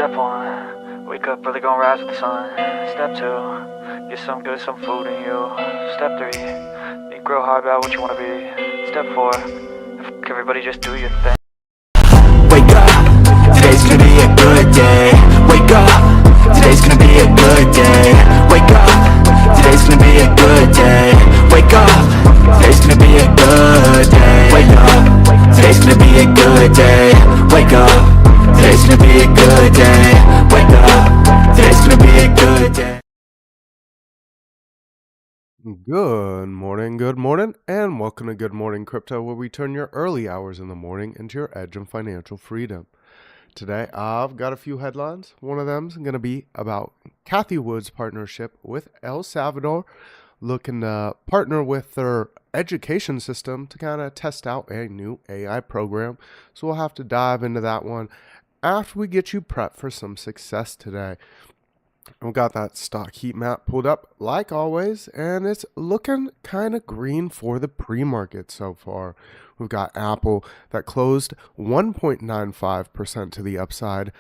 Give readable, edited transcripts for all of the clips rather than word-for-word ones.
Step 1, wake up early, gonna rise with the sun. Step 2, get some good, some food in you. Step 3, think real hard about what you wanna be. Step 4, everybody just do your thing. Wake up, today's gonna be a good day. Wake up, today's gonna be a good day. Wake up, today's gonna be a good day. Wake up, today's gonna be a good day. Wake up, today's gonna be a good day. Wake up, today's gonna be a good day. Wake up, today's gonna be a good day. Good morning, and welcome to Good Morning Crypto, where we turn your early hours in the morning into your edge of financial freedom. Today, I've got a few headlines. One of them is going to be about Cathie Wood's partnership with El Salvador, looking to partner with their education system to kind of test out a new AI program. So we'll have to dive into that one after we get you prepped for some success today. We've got that stock heat map pulled up like always, and it's looking kind of green for the pre-market so far. We've got Apple that closed 1.95% to the upside,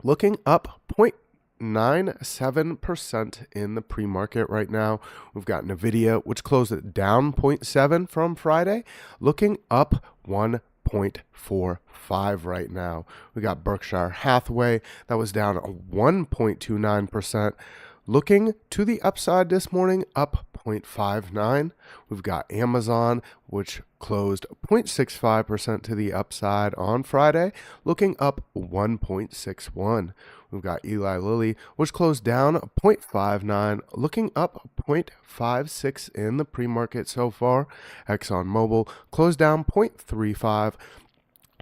looking up 0.97% in the pre-market right now. We've got Nvidia, which closed it down 0.7 from Friday, looking up 1.45 right now. We got Berkshire Hathaway that was down 1.29%, looking to the upside this morning, up 0.59. We've got Amazon, which closed 0.65% to the upside on Friday, looking up 1.61. We've got Eli Lilly, which closed down 0.59, looking up 0.56 in the pre-market so far. ExxonMobil closed down 0.35,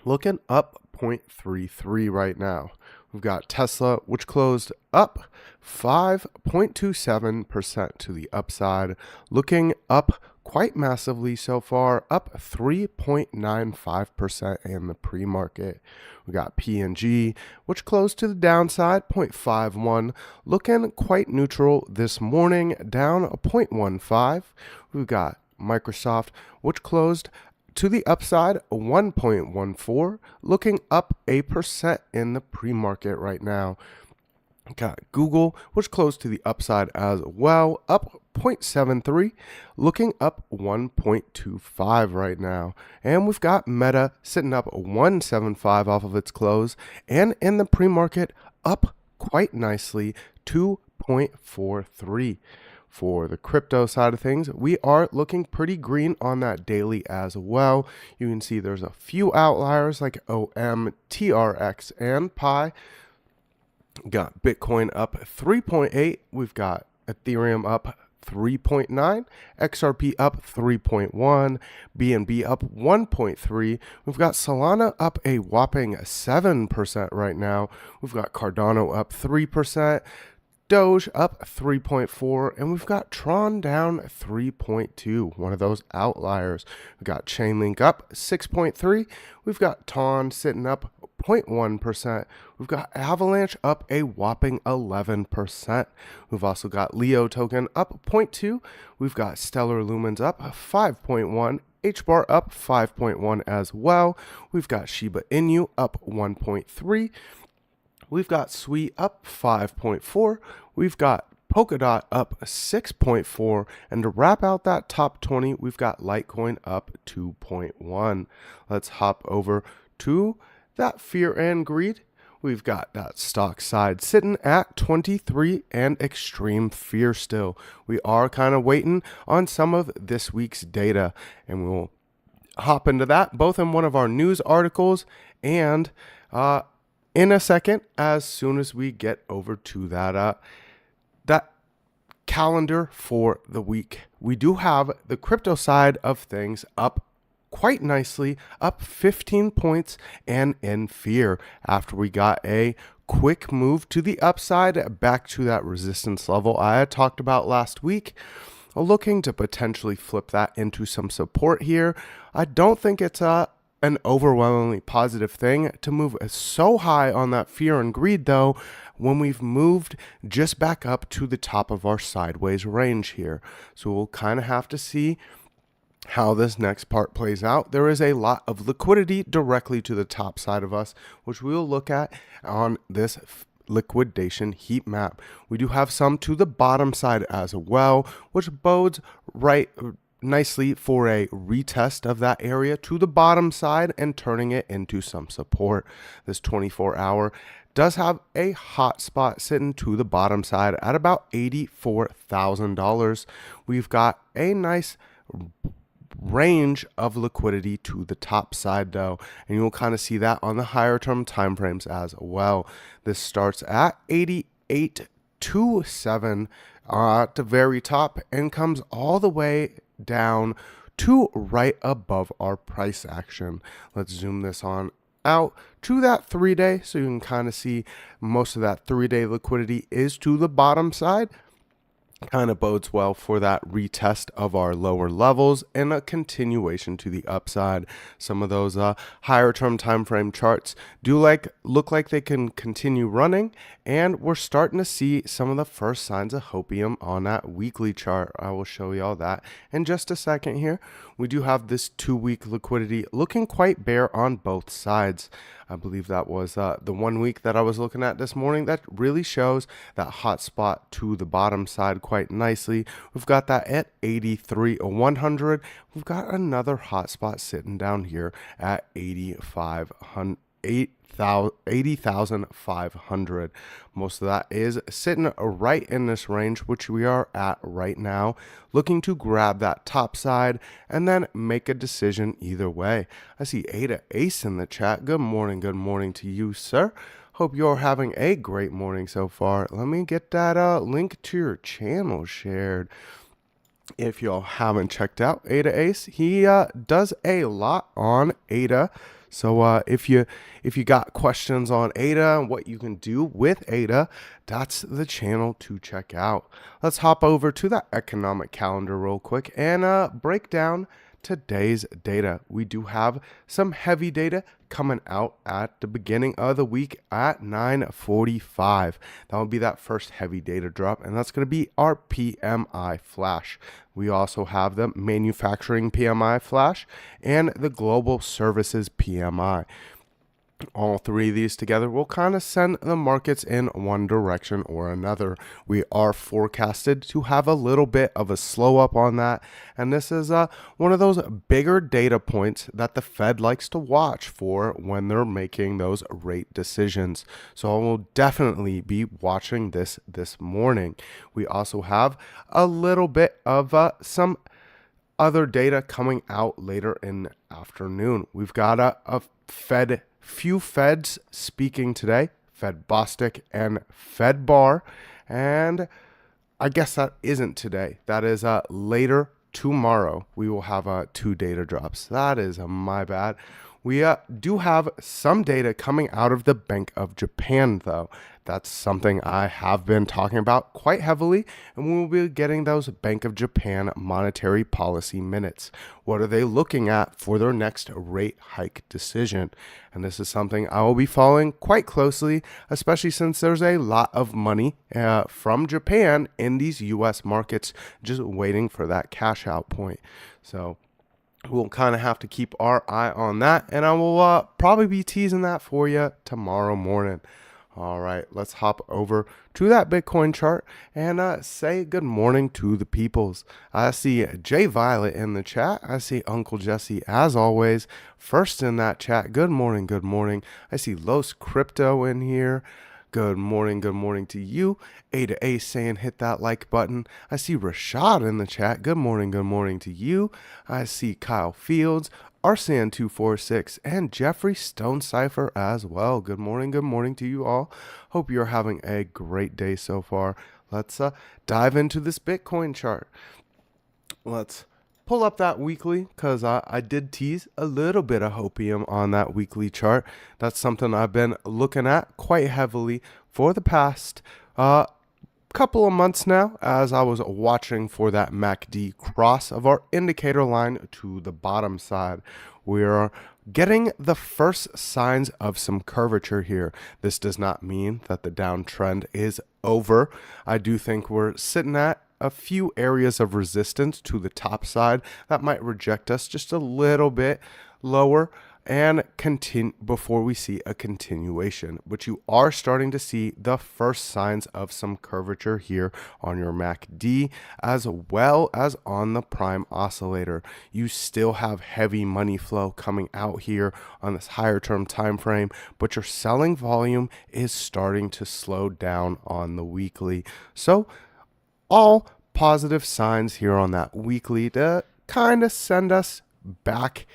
looking up 0.33 right now. We've got Tesla, which closed up 5.27% to the upside, looking up quite massively so far, up 3.95% in the pre-market. We got P&G, which closed to the downside, 0.51, looking quite neutral this morning, down 0.15. We've got Microsoft, which closed to the upside, 1.14, looking up 8% in the pre-market right now. Got Google, which closed to the upside as well, up 0.73, looking up 1.25 right now. And we've got Meta sitting up 175 off of its close, and in the pre-market up quite nicely, 2.43. For the crypto side of things, we are looking pretty green on that daily as well. You can see there's a few outliers like OM, TRX, and Pi. Got Bitcoin up 3.8. We've got Ethereum up 3.9, XRP up 3.1, BNB up 1.3. We've got Solana up a whopping 7% right now. We've got Cardano up 3%. Doge up 3.4, and we've got Tron down 3.2, one of those outliers. We've got Chainlink up 6.3. We've got Ton sitting up 0.1%. We've got Avalanche up a whopping 11%. We've also got Leo token up 0.2. We've got Stellar Lumens up 5.1. HBAR up 5.1 as well. We've got Shiba Inu up 1.3. We've got Sui up 5.4. We've got Polkadot up 6.4. And to wrap out that top 20, we've got Litecoin up 2.1. Let's hop over to that fear and greed. We've got that stock side sitting at 23 and extreme fear still. We are kind of waiting on some of this week's data, and we'll hop into that both in one of our news articles and in a second, as soon as we get over to that calendar for the week. We do have the crypto side of things up quite nicely, up 15 points and in fear after we got a quick move to the upside back to that resistance level I had talked about last week. Looking to potentially flip that into some support here. I don't think it's an overwhelmingly positive thing to move so high on that fear and greed, though, when we've moved just back up to the top of our sideways range here. So we'll kind of have to see how this next part plays out, there is a lot of liquidity directly to the top side of us, which we will look at on this liquidation heat map. We do have some to the bottom side as well, which bodes right nicely for a retest of that area to the bottom side and turning it into some support. This 24-hour does have a hot spot sitting to the bottom side at about $84,000. We've got a nice range of liquidity to the top side though, and you'll kind of see that on the higher term time frames as well. This starts at 88.27 at the very top and comes all the way down to right above our price action. Let's zoom this on out to that 3-day so you can kind of see most of that 3-day liquidity is to the bottom side. Kind of bodes well for that retest of our lower levels and a continuation to the upside. Some of those higher term time frame charts do look like they can continue running, and we're starting to see some of the first signs of hopium on that weekly chart. I will show you all that in just a second here. We do have this 2-week liquidity looking quite bare on both sides. I believe that was the 1 week that I was looking at this morning. That really shows that hot spot to the bottom side quite nicely. We've got that at 83,100. We've got another hot spot sitting down here at 80,500. Most of that is sitting right in this range, which we are at right now, looking to grab that top side and then make a decision either way. I see Ada Ace in the chat. Good morning to you, sir. Hope you're having a great morning so far. Let me get that link to your channel shared. If y'all haven't checked out Ada Ace, he does a lot on Ada. So if you got questions on Ada and what you can do with Ada, that's the channel to check out. Let's hop over to the economic calendar real quick and break down today's data. We do have some heavy data coming out at the beginning of the week at 9:45. That will be that first heavy data drop, and that's going to be our PMI flash. We also have the manufacturing PMI flash and the global services PMI. All three of these together will kind of send the markets in one direction or another. We are forecasted to have a little bit of a slow up on that, and this is one of those bigger data points that the Fed likes to watch for when they're making those rate decisions. So I will definitely be watching this morning. We also have a little bit of some other data coming out later in the afternoon. We've got a few Feds speaking today, Fed Bostic and Fed Bar, and I guess that isn't today. That is later tomorrow. We will have 2 data drops. That is my bad. We do have some data coming out of the Bank of Japan, though. That's something I have been talking about quite heavily, and we will be getting those Bank of Japan monetary policy minutes. What are they looking at for their next rate hike decision? And this is something I will be following quite closely, especially since there's a lot of money from Japan in these U.S. markets just waiting for that cash out point. So we'll kind of have to keep our eye on that, and I will probably be teasing that for you tomorrow morning. All right, let's hop over to that Bitcoin chart and say good morning to the peoples. I see Jay Violet in the chat. I see Uncle Jesse, as always, first in that chat. Good morning, good morning. I see Los Crypto in here. Good morning to you. Ada Ace saying hit that like button. I see Rashad in the chat. Good morning to you. I see Kyle Fields, Arsan246, and Jeffrey Stone Cipher as well. Good morning to you all. Hope you're having a great day so far. Let's dive into this Bitcoin chart. Let's pull up that weekly, because I did tease a little bit of hopium on that weekly chart. That's something I've been looking at quite heavily for the past couple of months now, as I was watching for that MACD cross of our indicator line to the bottom side. We're getting the first signs of some curvature here. This does not mean that the downtrend is over. I do think we're sitting at a few areas of resistance to the top side that might reject us just a little bit lower and continue before we see a continuation. But you are starting to see the first signs of some curvature here on your MACD as well as on the prime oscillator. You still have heavy money flow coming out here on this higher term time frame, but your selling volume is starting to slow down on the weekly. So all positive signs here on that weekly to kind of send us back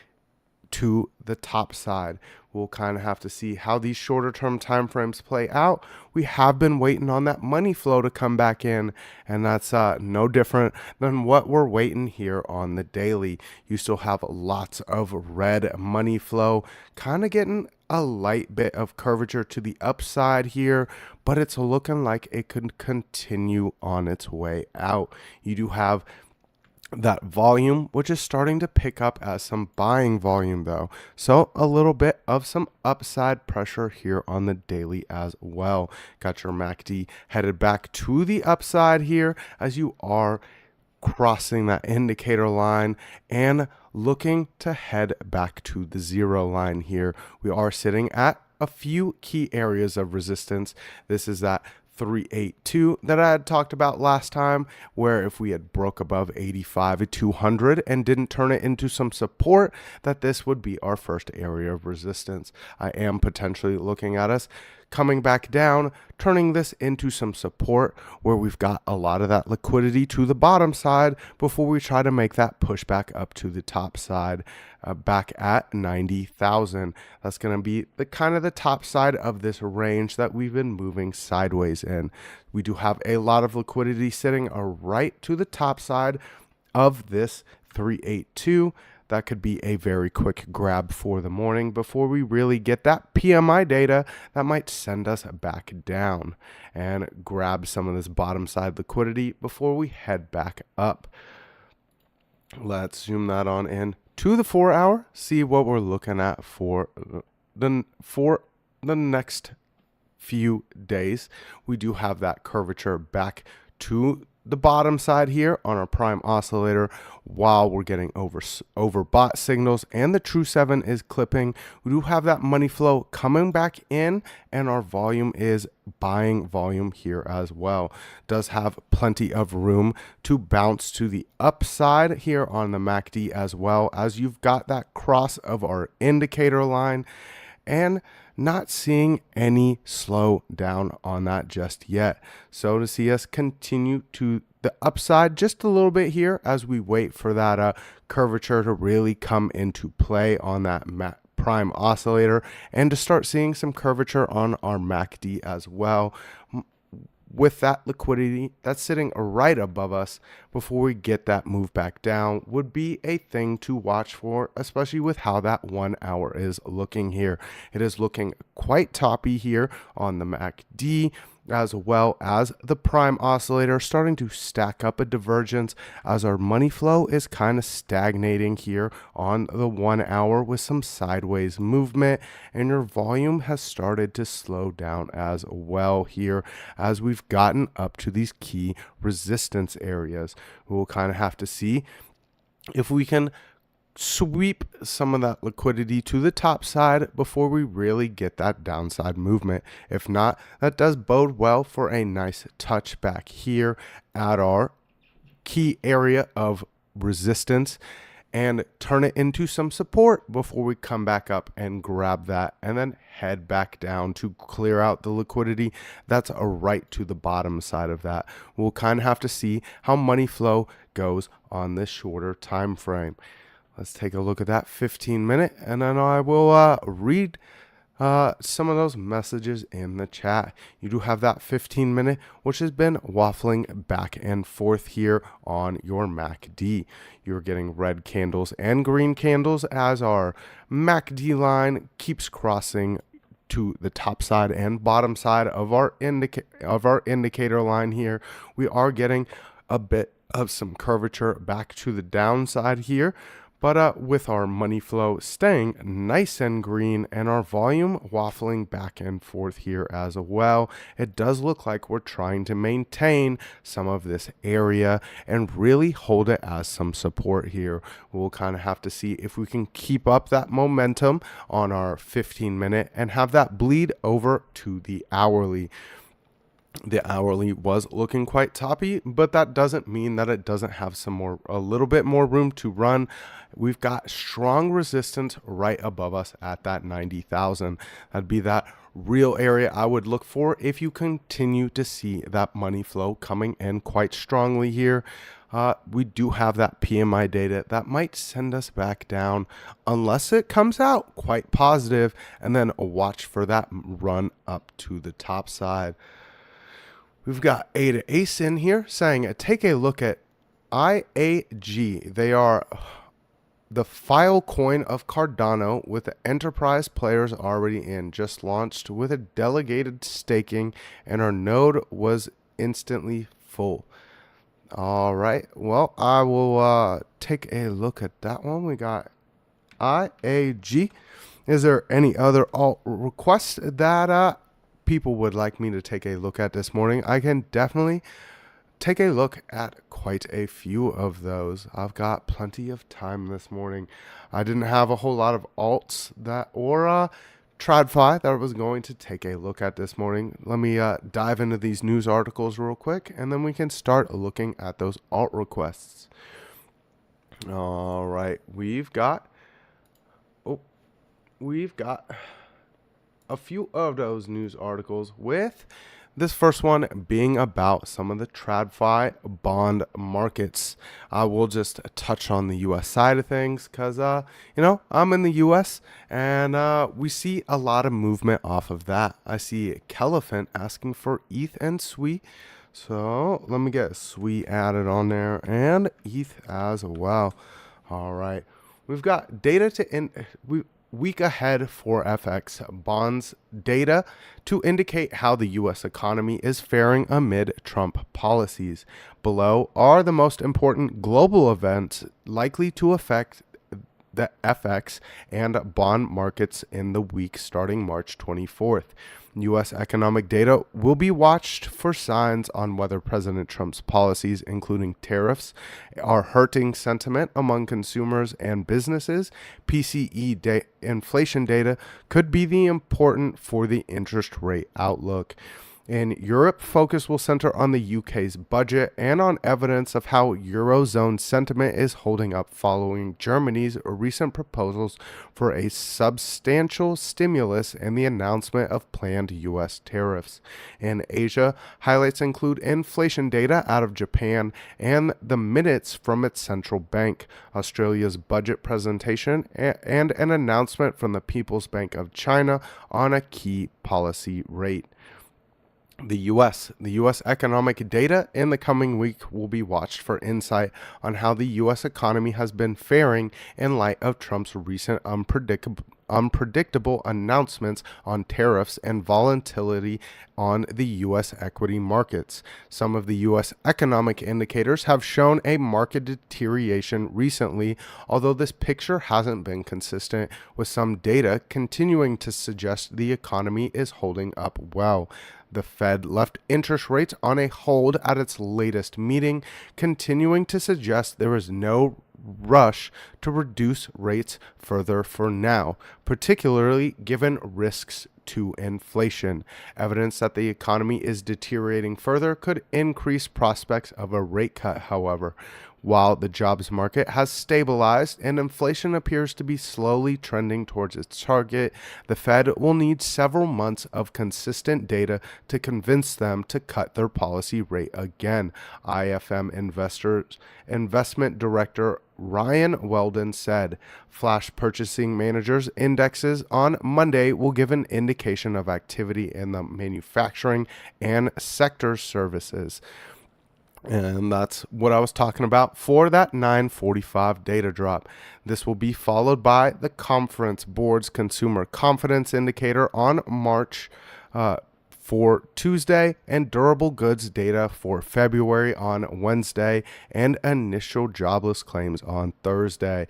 to the top side. We'll kind of have to see how these shorter term time frames play out. We have been waiting on that money flow to come back in, and that's no different than what we're waiting here on the daily. You still have lots of red money flow, kind of getting a light bit of curvature to the upside here, but it's looking like it could continue on its way out. You do have that volume, which is starting to pick up as some buying volume though. So a little bit of some upside pressure here on the daily as well. Got your MACD headed back to the upside here as you are crossing that indicator line and looking to head back to the zero line here. We are sitting at a few key areas of resistance. This is that 382 that I had talked about last time, where if we had broke above 85 at 200 and didn't turn it into some support, that this would be our first area of resistance. I am potentially looking at us coming back down, turning this into some support where we've got a lot of that liquidity to the bottom side before we try to make that push back up to the top side, back at 90,000. That's going to be the kind of the top side of this range that we've been moving sideways in. We do have a lot of liquidity sitting right to the top side of this 382. That could be a very quick grab for the morning before we really get that PMI data that might send us back down and grab some of this bottom side liquidity before we head back up. Let's zoom that on in to the 4 hour, see what we're looking at for the next few days. We do have that curvature back to the bottom side here on our prime oscillator while we're getting overbought signals and the true 7 is clipping. We do have that money flow coming back in and our volume is buying volume here as well. Does have plenty of room to bounce to the upside here on the MACD as well, as you've got that cross of our indicator line and not seeing any slow down on that just yet. So to see us continue to the upside just a little bit here as we wait for that curvature to really come into play on that prime oscillator and to start seeing some curvature on our MACD as well, with that liquidity that's sitting right above us before we get that move back down would be a thing to watch for, especially with how that 1 hour is looking here. It is looking quite toppy here on the MACD, as well as the prime oscillator starting to stack up a divergence as our money flow is kind of stagnating here on the 1 hour with some sideways movement, and your volume has started to slow down as well here as we've gotten up to these key resistance areas. We'll kind of have to see if we can sweep some of that liquidity to the top side before we really get that downside movement. If not, that does bode well for a nice touch back here at our key area of resistance and turn it into some support before we come back up and grab that and then head back down to clear out the liquidity that's right to the bottom side of that. We'll kind of have to see how money flow goes on this shorter time frame. Let's take a look at that 15-minute, and then I will read some of those messages in the chat. You do have that 15-minute, which has been waffling back and forth here on your MACD. You're getting red candles and green candles as our MACD line keeps crossing to the top side and bottom side of our indicator line here. We are getting a bit of some curvature back to the downside here, But with our money flow staying nice and green and our volume waffling back and forth here as well, it does look like we're trying to maintain some of this area and really hold it as some support here. We'll kind of have to see if we can keep up that momentum on our 15-minute and have that bleed over to the hourly. The hourly was looking quite toppy, but that doesn't mean that it doesn't have a little bit more room to run. We've got strong resistance right above us at that 90,000. That'd be that real area I would look for if you continue to see that money flow coming in quite strongly here. We do have that PMI data that might send us back down unless it comes out quite positive, and then watch for that run up to the top side. We've got A to Ace in here saying, take a look at IAG. They are the file coin of Cardano with the enterprise players already in. Just launched with a delegated staking, and our node was instantly full. All right. Well, I will take a look at that one. We got IAG. Is there any other alt requests that people would like me to take a look at this morning? I can definitely take a look at quite a few of those. I've got plenty of time this morning. I didn't have a whole lot of alts or TradFi that I was going to take a look at this morning. Let me dive into these news articles real quick, and then we can start looking at those alt requests. All right, we've got a few of those news articles, with this first one being about some of the TradFi bond markets. I will just touch on the U.S. side of things because, I'm in the U.S. and we see a lot of movement off of that. I see Caliphant asking for ETH and SWI. So let me get SWI added on there and ETH as well. All right. We've got data week ahead for FX bonds data to indicate how the U.S. economy is faring amid Trump policies. Below are the most important global events likely to affect the FX and bond markets in the week starting March 24th. U.S. economic data will be watched for signs on whether President Trump's policies, including tariffs, are hurting sentiment among consumers and businesses. PCE inflation data could be important for the interest rate outlook. In Europe, focus will center on the UK's budget and on evidence of how Eurozone sentiment is holding up following Germany's recent proposals for a substantial stimulus and the announcement of planned US tariffs. In Asia, highlights include inflation data out of Japan and the minutes from its central bank, Australia's budget presentation, and an announcement from the People's Bank of China on a key policy rate. The U.S. economic data in the coming week will be watched for insight on how the U.S. economy has been faring in light of Trump's recent unpredictable announcements on tariffs and volatility on the U.S. equity markets. Some of the U.S. economic indicators have shown a market deterioration recently, although this picture hasn't been consistent, with some data continuing to suggest the economy is holding up well. The Fed left interest rates on a hold at its latest meeting, continuing to suggest there is no rush to reduce rates further for now, particularly given risks to inflation. Evidence that the economy is deteriorating further could increase prospects of a rate cut, however. While the jobs market has stabilized and inflation appears to be slowly trending towards its target, the Fed will need several months of consistent data to convince them to cut their policy rate again. IFM Investment Director Ryan Weldon said. Flash purchasing managers indexes on Monday will give an indication of activity in the manufacturing and sector services. And that's what I was talking about for that 9:45 data drop. This will be followed by the Conference Board's Consumer Confidence Indicator on March for Tuesday, and durable goods data for February on Wednesday, and initial jobless claims on Thursday.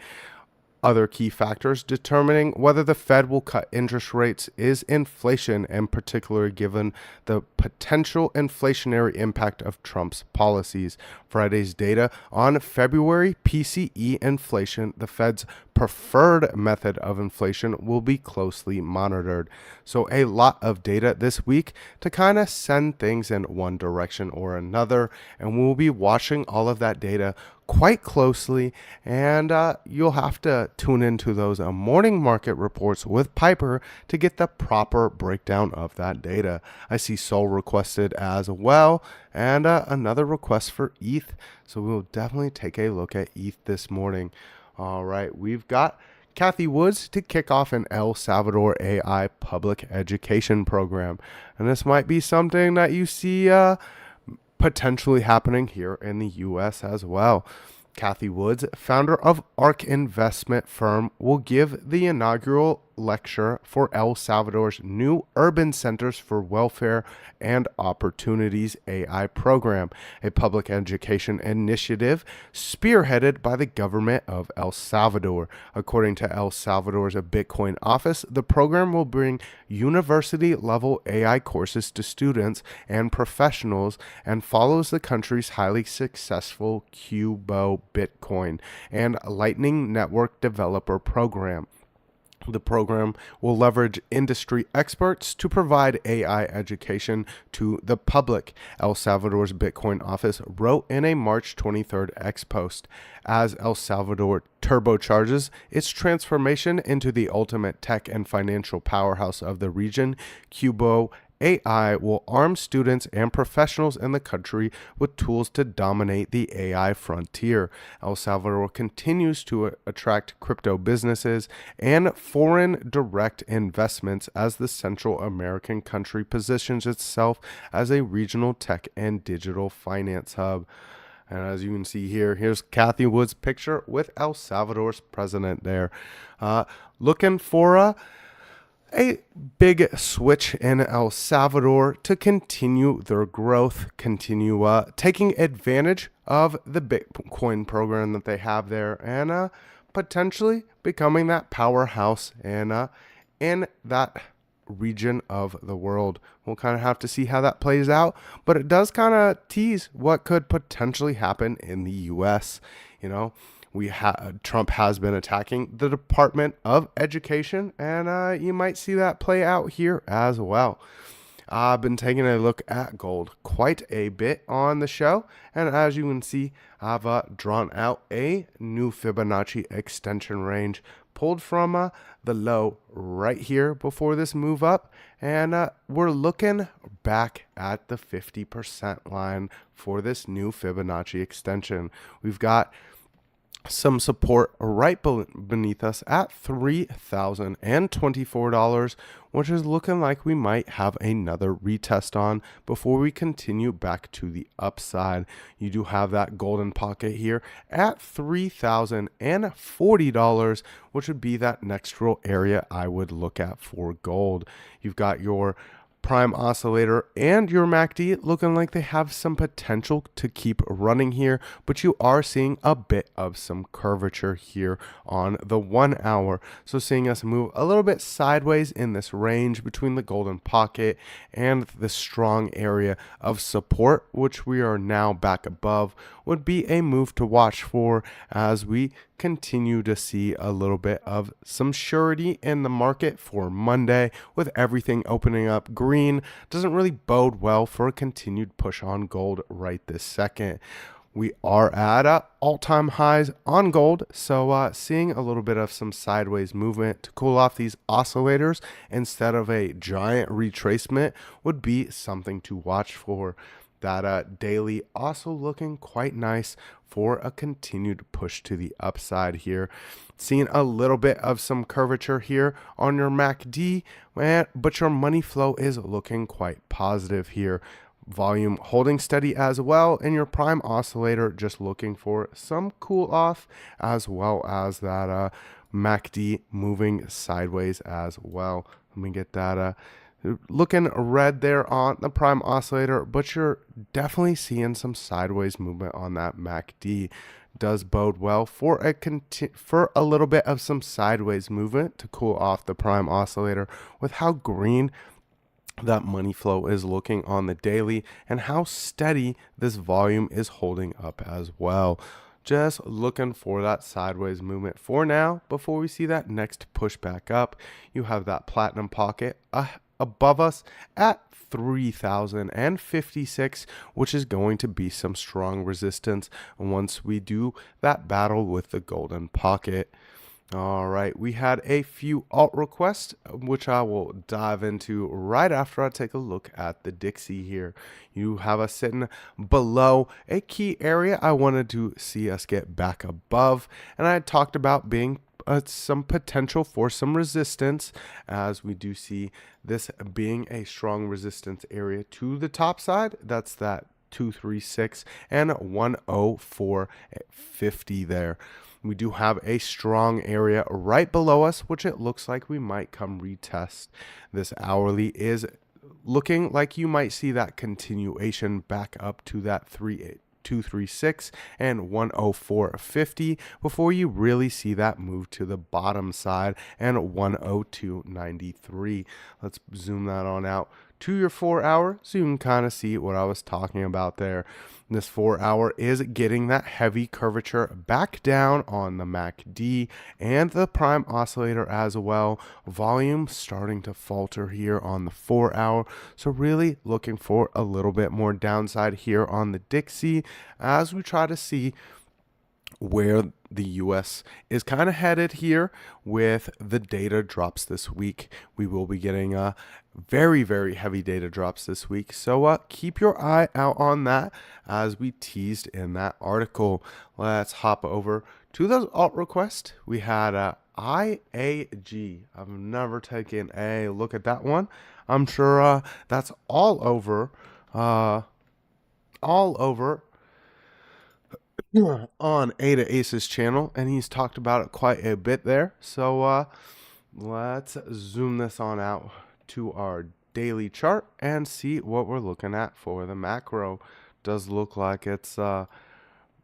Other key factors determining whether the Fed will cut interest rates is inflation, and particularly given the potential inflationary impact of Trump's policies. Friday's data on February PCE inflation, the Fed's preferred method of inflation, will be closely monitored. So a lot of data this week to kind of send things in one direction or another, and we'll be watching all of that data quite closely, and you'll have to tune into those morning market reports with Piper to get the proper breakdown of that data. I see Sol requested as well, and another request for ETH, so we'll definitely take a look at ETH this morning. All right, we've got Cathie Woods to kick off an El Salvador AI public education program, and this might be something that you see potentially happening here in the U.S. as well. Cathie Woods, founder of ARK investment firm, will give the inaugural lecture for El Salvador's new Urban Centers for Welfare and Opportunities AI program, a public education initiative spearheaded by the government of El Salvador. According to El Salvador's Bitcoin office, the program will bring university-level AI courses to students and professionals and follows the country's highly successful Cubo Bitcoin and Lightning Network developer program. The program will leverage industry experts to provide AI education to the public, El Salvador's Bitcoin office wrote in a March 23rd X post. As El Salvador turbocharges its transformation into the ultimate tech and financial powerhouse of the region, Cubo AI will arm students and professionals in the country with tools to dominate the AI frontier. El Salvador continues to attract crypto businesses and foreign direct investments as the Central American country positions itself as a regional tech and digital finance hub. And as you can see here, here's Cathie Wood's picture with El Salvador's president there. Looking for a big switch in El Salvador to continue their growth, continue taking advantage of the Bitcoin program that they have there, and potentially becoming that powerhouse in that region of the world. We'll kind of have to see how that plays out, but it does kind of tease what could potentially happen in the U.S. You know, Trump has been attacking the Department of Education, and you might see that play out here as well. I've been taking a look at gold quite a bit on the show, and as you can see, I've drawn out a new Fibonacci extension range pulled from the low right here before this move up, and we're looking back at the 50% line for this new Fibonacci extension. We've got some support right beneath us at $3,024, which is looking like we might have another retest on before we continue back to the upside. You do have that golden pocket here at $3,040, which would be that next real area I would look at for gold. You've got your prime oscillator and your MACD looking like they have some potential to keep running here, but you are seeing a bit of some curvature here on the 1 hour. So seeing us move a little bit sideways in this range between the golden pocket and the strong area of support, which we are now back above, would be a move to watch for as we continue to see a little bit of some surety in the market for Monday. With everything opening up green, doesn't really bode well for a continued push on gold right this second. We are at all-time highs on gold, so seeing a little bit of some sideways movement to cool off these oscillators instead of a giant retracement would be something to watch for. That daily also looking quite nice for a continued push to the upside here. Seeing a little bit of some curvature here on your MACD, but your money flow is looking quite positive here. Volume holding steady as well, and your prime oscillator just looking for some cool off, as well as that MACD moving sideways as well. Let me get that looking red there on the prime oscillator, but you're definitely seeing some sideways movement on that MACD. does bode well for a little bit of some sideways movement to cool off the prime oscillator with how green that money flow is looking on the daily and how steady this volume is holding up as well. Just looking for that sideways movement for now before we see that next push back up. You have that platinum pocket above us at 3,056, which is going to be some strong resistance once we do that battle with the golden pocket. All right, we had a few alt requests, which I will dive into right after I take a look at the Dixie here. You have us sitting below a key area I wanted to see us get back above, and I had talked about being some potential for some resistance, as we do see this being a strong resistance area to the top side. That's that 236 and 104.50 there. We do have a strong area right below us, which it looks like we might come retest. This hourly is looking like you might see that continuation back up to that 236 and 104.50 before you really see that move to the bottom side and 102.93. Let's zoom that on out to your 4 hour so you can kind of see what I was talking about there. This 4 hour is getting that heavy curvature back down on the MACD and the prime oscillator as well. Volume starting to falter here on the 4 hour. So really looking for a little bit more downside here on the Dixie as we try to see where the US is kind of headed here with the data drops this week. We will be getting very, very heavy data drops this week. So keep your eye out on that as we teased in that article. Let's hop over to those alt requests. We had IAG. I've never taken a look at that one. I'm sure that's all over on Ada Ace's channel, and he's talked about it quite a bit there. So let's zoom this on out to our daily chart and see what we're looking at for the macro. Does look like it's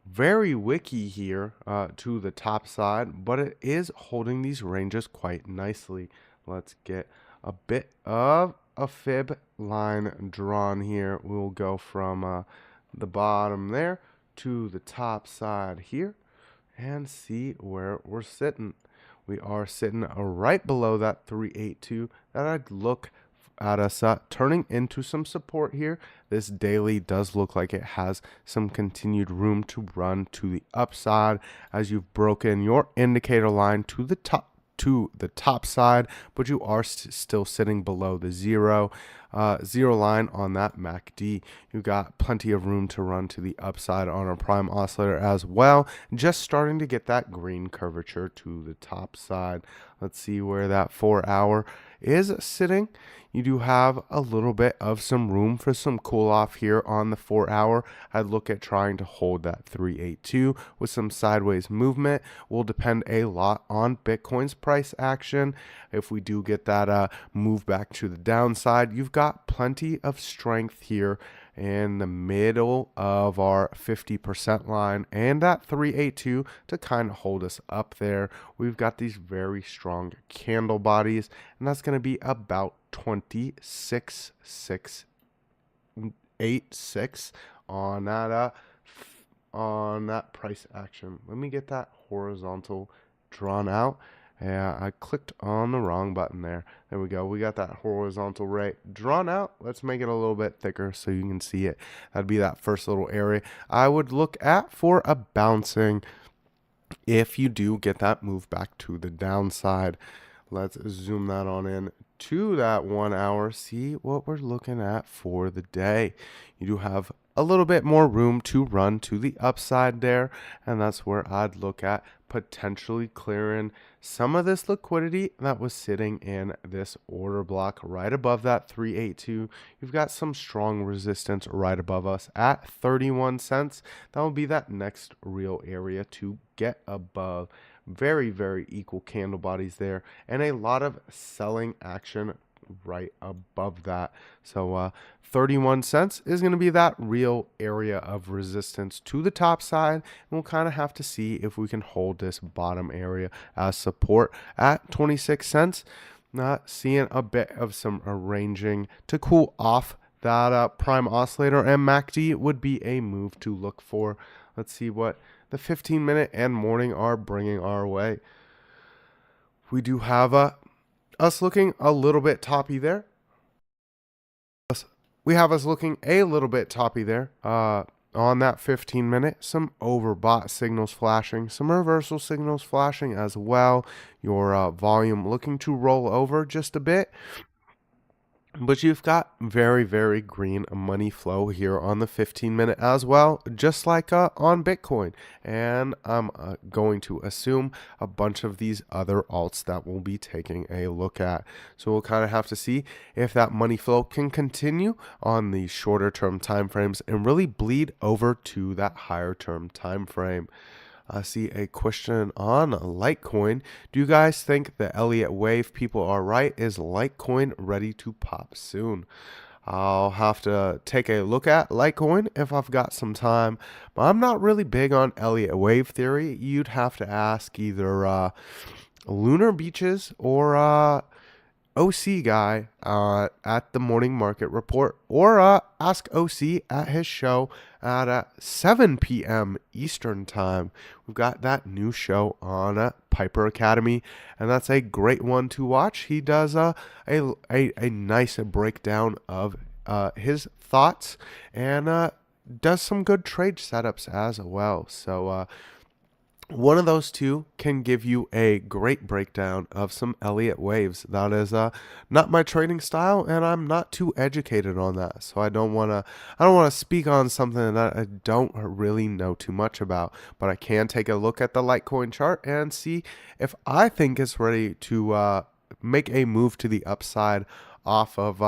very wicky here to the top side, but it is holding these ranges quite nicely. Let's get a bit of a fib line drawn here. We'll go from the bottom there to the top side here and see where we're sitting. We are sitting right below that 382 that I'd look at us turning into some support here. This daily does look like it has some continued room to run to the upside as you've broken your indicator line to the top side, but you are still sitting below the zero line on that MACD. You've got plenty of room to run to the upside on our prime oscillator as well. Just starting to get that green curvature to the top side. Let's see where that 4 hour is sitting. You do have a little bit of some room for some cool off here on the 4 hour. I'd look at trying to hold that 382 with some sideways movement. Will depend a lot on Bitcoin's price action. If we do get that move back to the downside, you've got plenty of strength here in the middle of our 50% line and that 382 to kind of hold us up there. We've got these very strong candle bodies, and that's going to be about 26,686 on that price action. Let me get that horizontal drawn out. Yeah, I clicked on the wrong button there. There we go. We got that horizontal rate drawn out. Let's make it a little bit thicker so you can see it. That'd be that first little area I would look at for a bouncing if you do get that move back to the downside. Let's zoom that on in to that 1 hour. See what we're looking at for the day. You do have a little bit more room to run to the upside there, and that's where I'd look at potentially clearing some of this liquidity that was sitting in this order block right above that 382. You've got some strong resistance right above us at 31 cents. That will be that next real area to get above. Very, very equal candle bodies there, and a lot of selling action right above that. So 31 cents is going to be that real area of resistance to the top side. And we'll kind of have to see if we can hold this bottom area as support at 26 cents. Not seeing a bit of some arranging to cool off that prime oscillator, and MACD would be a move to look for. Let's see what the 15-minute and morning are bringing our way. We do have us looking a little bit toppy there. We have us looking a little bit toppy there. On that 15-minute, some overbought signals flashing, some reversal signals flashing as well. Your volume looking to roll over just a bit. But you've got very, very green money flow here on the 15-minute as well, just like on Bitcoin. And I'm going to assume a bunch of these other alts that we'll be taking a look at. So we'll kind of have to see if that money flow can continue on the shorter term time frames and really bleed over to that higher term time frame. I see a question on Litecoin. Do you guys think the Elliott wave people are right? Is Litecoin ready to pop soon? I'll have to take a look at Litecoin if I've got some time. But I'm not really big on Elliott wave theory. You'd have to ask either Lunar Beaches or OC guy at the morning market report, or ask OC at his show at 7 p.m. Eastern time. We've got that new show on Piper Academy, and that's a great one to watch. He does a nice breakdown of his thoughts and does some good trade setups as well. So one of those two can give you a great breakdown of some Elliott waves. That is not my trading style, and I'm not too educated on that. So I don't want to speak on something that I don't really know too much about. But I can take a look at the Litecoin chart and see if I think it's ready to make a move to the upside off of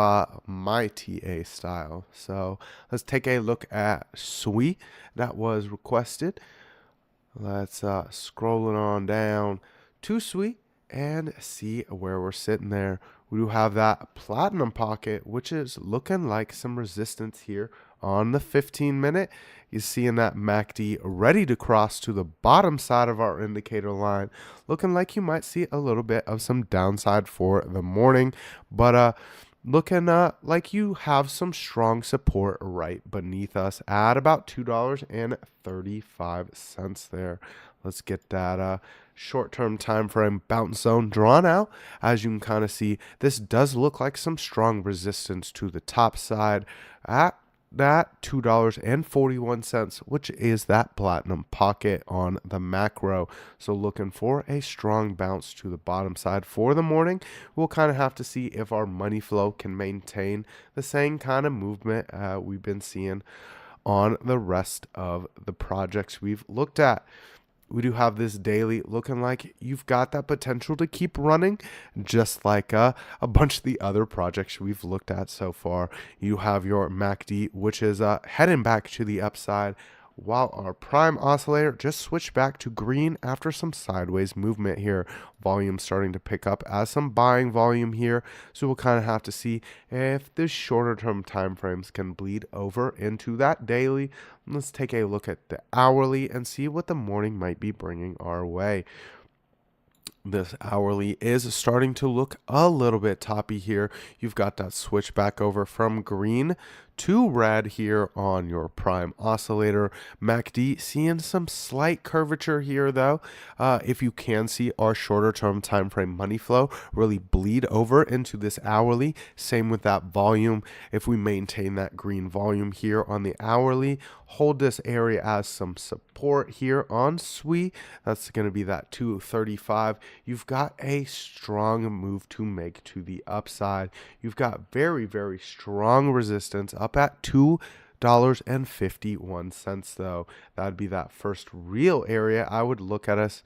my TA style. So let's take a look at SWI that was requested. Let's scroll it on down to SWI and see where we're sitting there. We do have that platinum pocket, which is looking like some resistance here on the 15-minute. You're seeing that MACD ready to cross to the bottom side of our indicator line, looking like you might see a little bit of some downside for the morning, but looking like you have some strong support right beneath us at about $2.35 there. Let's get that short-term time frame bounce zone drawn out. As you can kind of see, this does look like some strong resistance to the top side at that $2.41, which is that platinum pocket on the macro. So looking for a strong bounce to the bottom side for the morning. We'll kind of have to see if our money flow can maintain the same kind of movement we've been seeing on the rest of the projects we've looked at. We do have this daily looking like you've got that potential to keep running, just like a bunch of the other projects we've looked at so far. You have your MACD, which is heading back to the upside, while our prime oscillator just switched back to green after some sideways movement here. Volume starting to pick up as some buying volume here. So we'll kind of have to see if the shorter term time frames can bleed over into that daily. Let's take a look at the hourly and see what the morning might be bringing our way. This hourly is starting to look a little bit toppy here. You've got that switch back over from green to red here on your prime oscillator. MACD seeing some slight curvature here though. If you can see our shorter term time frame money flow really bleed over into this hourly. Same with that volume. If we maintain that green volume here on the hourly, hold this area as some support here on SWI. That's going to be that 235. You've got a strong move to make to the upside. You've got very, very strong resistance up at $2.51 though. That'd be that first real area I would look at us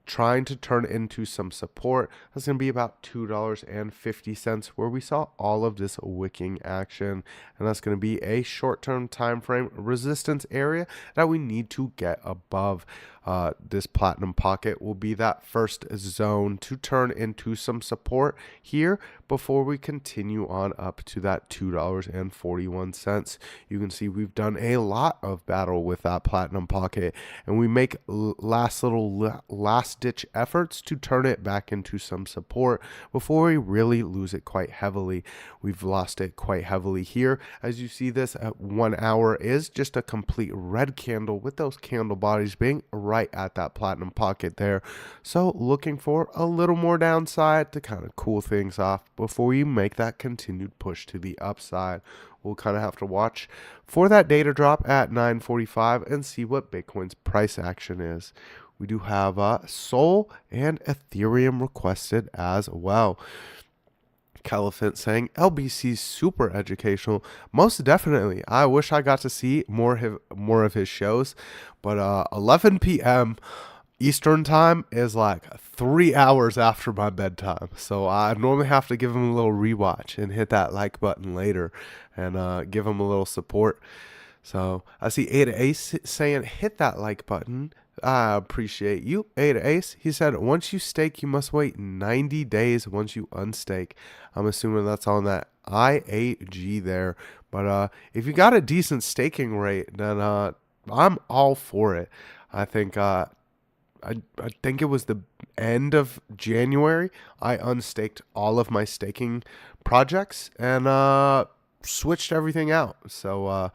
trying to turn into some support. That's going to be about $2.50 where we saw all of this wicking action, and that's going to be a short-term time frame resistance area that we need to get above. This platinum pocket will be that first zone to turn into some support here before we continue on up to that $2.41. You can see we've done a lot of battle with that platinum pocket, and we make last ditch efforts to turn it back into some support before we really lose it quite heavily. We've lost it quite heavily here. As you see, this at 1 hour is just a complete red candle with those candle bodies being right at that platinum pocket there. So looking for a little more downside to kind of cool things off before you make that continued push to the upside. We'll kind of have to watch for that data drop at 9:45 and see what Bitcoin's price action is. We do have Sol and Ethereum requested as well. Caliphant saying LBC's super educational. Most definitely. I wish I got to see more of his shows, but 11 p.m. Eastern time is like 3 hours after my bedtime. So I normally have to give him a little rewatch and hit that like button later and give him a little support. So I see Ada Ace saying hit that like button. I appreciate you, Ada Ace. He said, once you stake, you must wait 90 days once you unstake. I'm assuming that's on that IAG there. But if you got a decent staking rate, then I'm all for it. I think I think it was the end of January. I unstaked all of my staking projects and switched everything out. So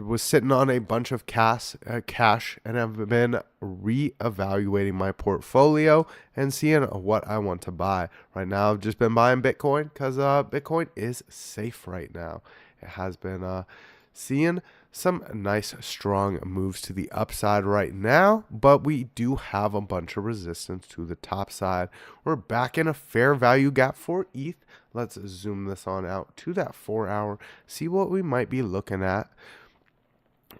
was sitting on a bunch of cash and have been reevaluating my portfolio and seeing what I want to buy. Right now, I've just been buying Bitcoin because Bitcoin is safe right now. It has been seeing some nice strong moves to the upside right now, but we do have a bunch of resistance to the top side. We're back in a fair value gap for ETH. Let's zoom this on out to that 4 hour, see what we might be looking at.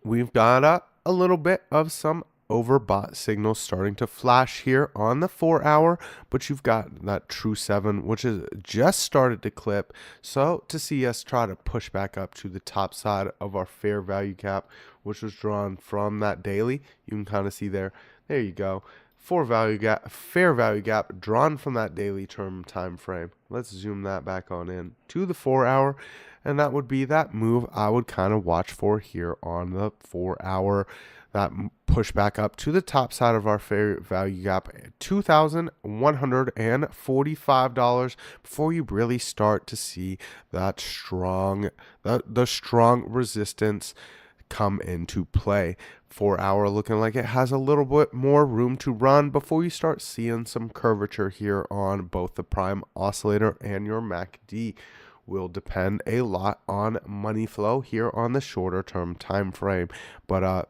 We've got a little bit of some overbought signals starting to flash here on the 4 hour, but you've got that true 7, which has just started to clip. So to see us try to push back up to the top side of our fair value gap, which was drawn from that daily, you can kind of see there you go. Fair value gap drawn from that daily term time frame. Let's zoom that back on in to the 4 hour. And that would be that move I would kind of watch for here on the 4 hour. That push back up to the top side of our fair value gap, $2,145 before you really start to see that the strong resistance come into play. 4 hour looking like it has a little bit more room to run before you start seeing some curvature here on both the prime oscillator and your MACD. Will depend a lot on money flow here on the shorter term time frame, but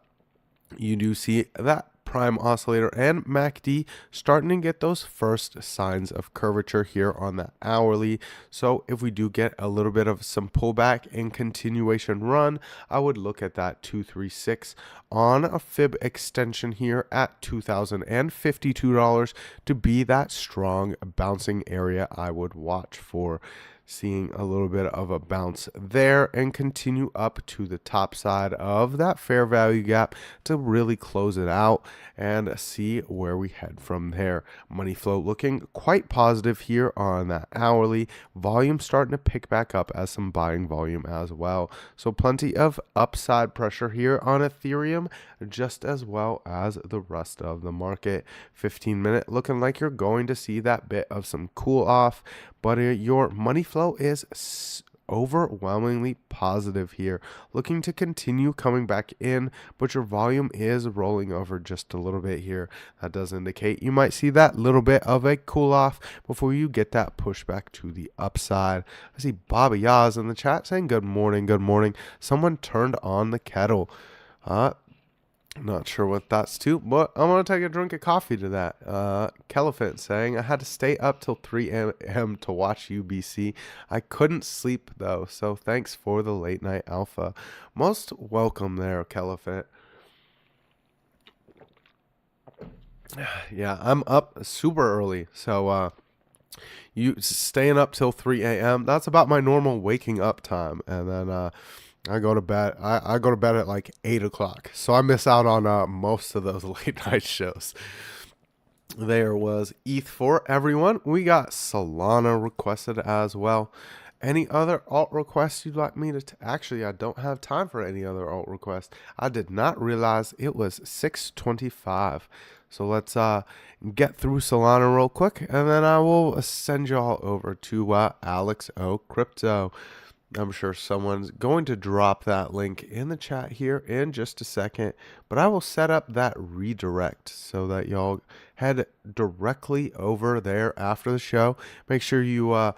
you do see that prime oscillator and MACD starting to get those first signs of curvature here on the hourly. So if we do get a little bit of some pullback and continuation run, I would look at that 236 on a fib extension here at $2,052 to be that strong bouncing area I would watch for. Seeing a little bit of a bounce there and continue up to the top side of that fair value gap to really close it out and see where we head from there. Money flow looking quite positive here on that hourly. Volume starting to pick back up as some buying volume as well. So plenty of upside pressure here on Ethereum, just as well as the rest of the market. 15-minute looking like you're going to see that bit of some cool off, but your money flow is overwhelmingly positive here, looking to continue coming back in, but your volume is rolling over just a little bit here. That does indicate you might see that little bit of a cool off before you get that pushback to the upside. I see Baba Yaz in the chat saying good morning, good morning. Someone turned on the kettle. Not sure what that's to, but I'm going to take a drink of coffee to that. Caliphant saying, I had to stay up till 3 a.m. to watch UBC. I couldn't sleep, though, so thanks for the late night alpha. Most welcome there, Caliphant. Yeah, I'm up super early, so you staying up till 3 a.m., that's about my normal waking up time, and then I go to bed. I go to bed at like 8 o'clock, so I miss out on most of those late night shows. There was ETH for everyone. We got Solana requested as well. Any other alt requests you'd like me to actually, I don't have time for any other alt requests. I did not realize it was 6:25. So let's get through Solana real quick, and then I will send y'all over to Alex O Crypto. I'm sure someone's going to drop that link in the chat here in just a second, but I will set up that redirect so that y'all head directly over there after the show. Make sure you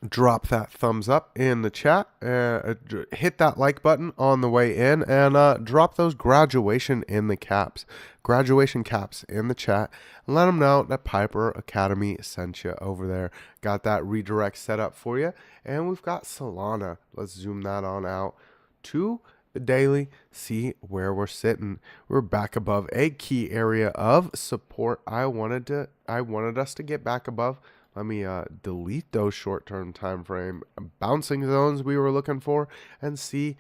drop that thumbs up in the chat, hit that like button on the way in, and drop those graduation caps in the chat, and let them know that Piper Academy sent you over there. Got that redirect set up for you, and we've got Solana. Let's zoom that on out to the daily, see where we're sitting. We're back above a key area of support. I wanted us to get back above. Let me delete those short-term time frame bouncing zones we were looking for and see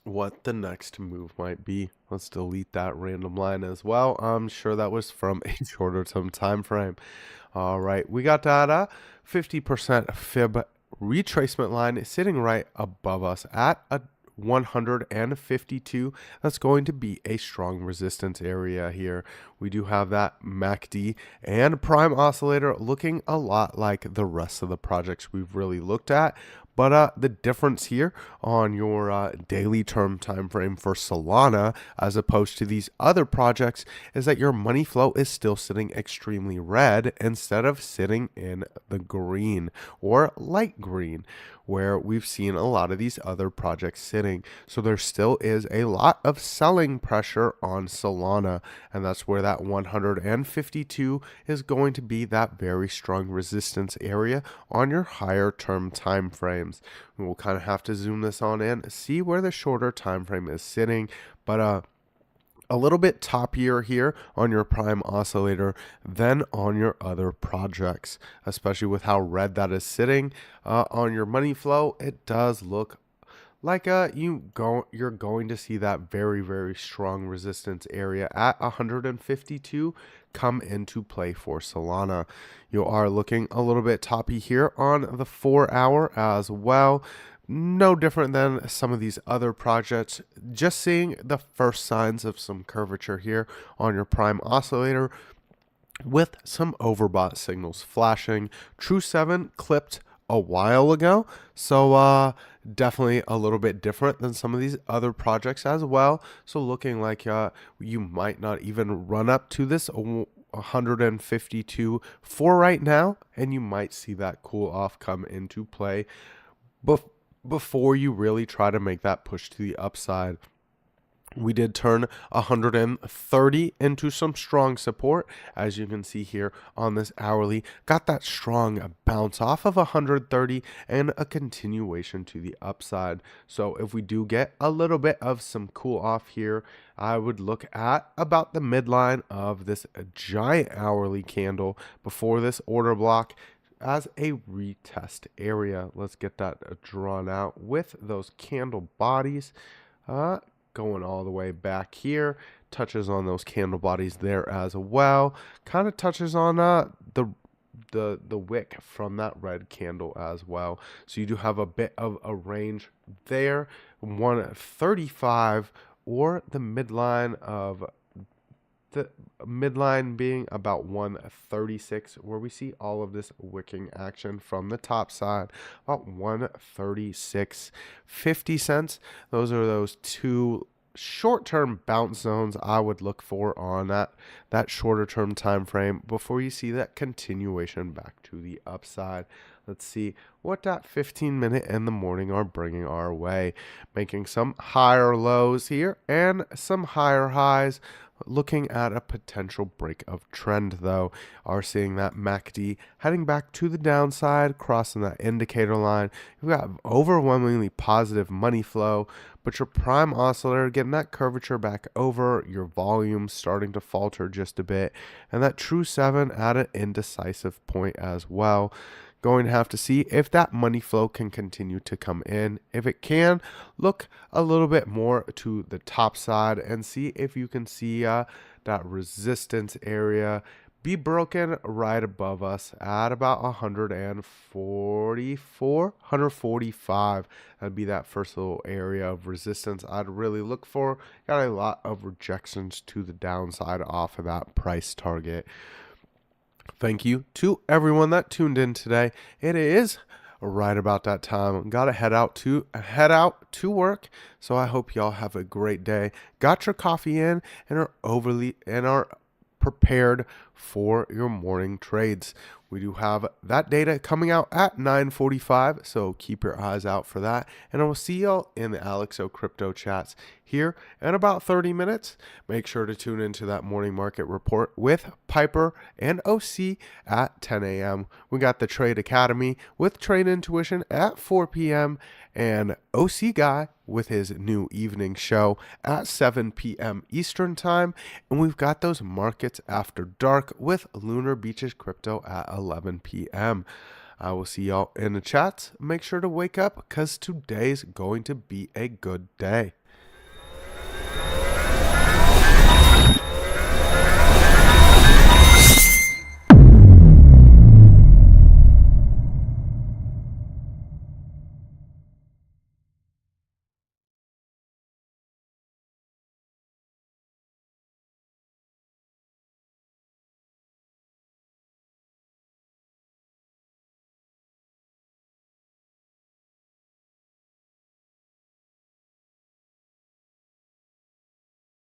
what the next move might be. Let's delete that random line as well. I'm sure that was from a shorter-term time frame. All right, we got that 50% fib retracement line sitting right above us at a 152. That's going to be a strong resistance area here. We do have that MACD and prime oscillator looking a lot like the rest of the projects we've really looked at. But the difference here on your daily term time frame for Solana as opposed to these other projects is that your money flow is still sitting extremely red instead of sitting in the green or light green, where we've seen a lot of these other projects sitting. So there still is a lot of selling pressure on Solana, and that's where that 152 is going to be that very strong resistance area on your higher term time frames. We'll kind of have to zoom this on in, see where the shorter time frame is sitting, but a little bit toppier here on your prime oscillator than on your other projects, especially with how red that is sitting on your money flow. It does look like you're going to see that very, very strong resistance area at 152 come into play for Solana. You are looking a little bit toppy here on the 4 hour as well. No different than some of these other projects. Just seeing the first signs of some curvature here on your prime oscillator with some overbought signals flashing. True 7 clipped a while ago, so definitely a little bit different than some of these other projects as well. So looking like you might not even run up to this 152 for right now, and you might see that cool off come into play before you really try to make that push to the upside. We did turn 130 into some strong support, as you can see here on this hourly. Got that strong bounce off of 130 and a continuation to the upside. So if we do get a little bit of some cool off here, I would look at about the midline of this giant hourly candle before this order block as a retest area. Let's get that drawn out with those candle bodies. Going all the way back here, touches on those candle bodies there as well. Kind of touches on the wick from that red candle as well. So you do have a bit of a range there. 135 or the midline being about 136, where we see all of this wicking action from the top side, about 136.50 cents. Those are those two short-term bounce zones I would look for on that shorter term time frame before you see that continuation back to the upside. Let's see what that 15-minute in the morning are bringing our way, making some higher lows here and some higher highs. Looking at a potential break of trend, though, are seeing that MACD heading back to the downside, crossing that indicator line. You've got overwhelmingly positive money flow, but your prime oscillator getting that curvature back over, your volume starting to falter just a bit, and that true 7 at an indecisive point as well. Going to have to see if that money flow can continue to come in. If it can, look a little bit more to the top side and see if you can see that resistance area be broken right above us at about 144, 145. That'd be that first little area of resistance I'd really look for. Got a lot of rejections to the downside off of that price target. Thank you to everyone that tuned in today. It is right about that time. Got to head out to work. So I hope y'all have a great day. Got your coffee in and are prepared for your morning trades. We do have that data coming out at 9:45, so keep your eyes out for that. And I will see y'all in the Alexo Crypto Chats here in about 30 minutes. Make sure to tune into that morning market report with Piper and OC at 10 a.m. We got the Trade Academy with Trade Intuition at 4 p.m. and OC Guy with his new evening show at 7 p.m. Eastern Time. And we've got those markets after dark with Lunar Beaches Crypto at 11 p.m. I will see y'all in the chats. Make sure to wake up because today's going to be a good day.